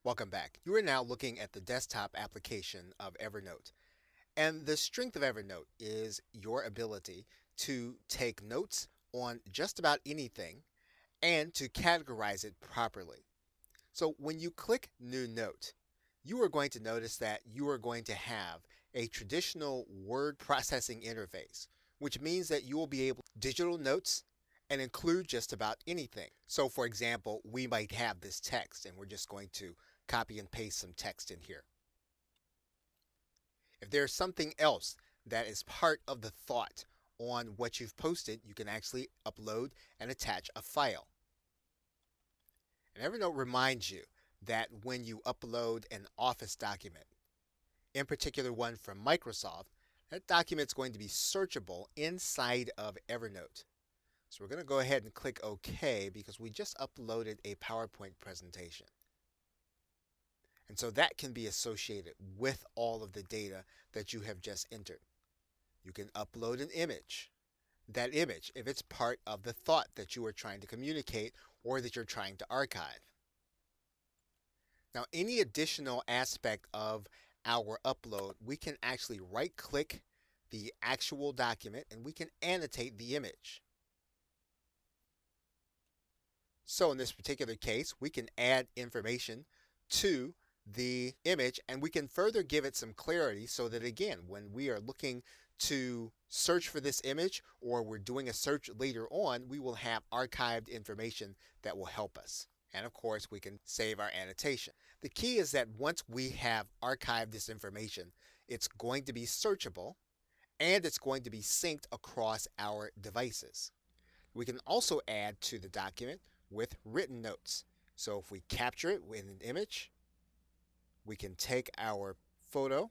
Welcome back. You are now looking at the desktop application of Evernote. And the strength of Evernote is your ability to take notes on just about anything and to categorize it properly. So when you click New Note, you are going to notice that you are going to have a traditional word processing interface, which means that you will be able to digital notes and include just about anything. So for example, we might have this text and we're just going to copy and paste some text in here. If there's something else that is part of the thought on what you've posted, you can actually upload and attach a file. And Evernote reminds you that when you upload an Office document, in particular one from Microsoft, that document's going to be searchable inside of Evernote. So we're going to go ahead and click OK because we just uploaded a PowerPoint presentation. And so that can be associated with all of the data that you have just entered. You can upload an image. That image, if it's part of the thought that you are trying to communicate or that you're trying to archive. Now, any additional aspect of our upload, we can actually right-click the actual document and we can annotate the image. So in this particular case, we can add information to the image and we can further give it some clarity so that again, when we are looking to search for this image or we're doing a search later on, we will have archived information that will help us. And of course, we can save our annotation. The key is that once we have archived this information, it's going to be searchable and it's going to be synced across our devices. We can also add to the document with written notes. So if we capture it with an image, we can take our photo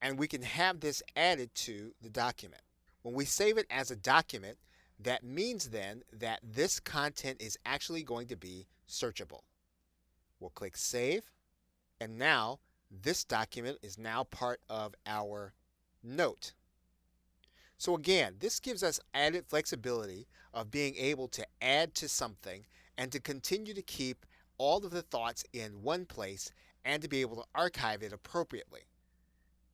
and we can have this added to the document. When we save it as a document, that means then that this content is actually going to be searchable. We'll click Save, and now this document is now part of our note. So again, this gives us added flexibility of being able to add to something and to continue to keep all of the thoughts in one place and to be able to archive it appropriately.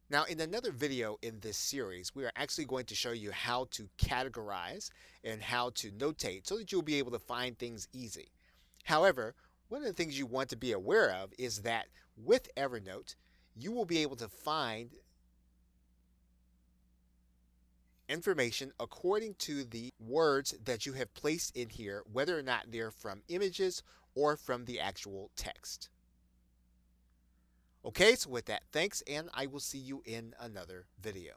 Now, in another video in this series, we are actually going to show you how to categorize and how to notate so that you'll be able to find things easy. However, one of the things you want to be aware of is that with Evernote, you will be able to find information according to the words that you have placed in here, whether or not they're from images or from the actual text. Okay, so with that, thanks, and I will see you in another video.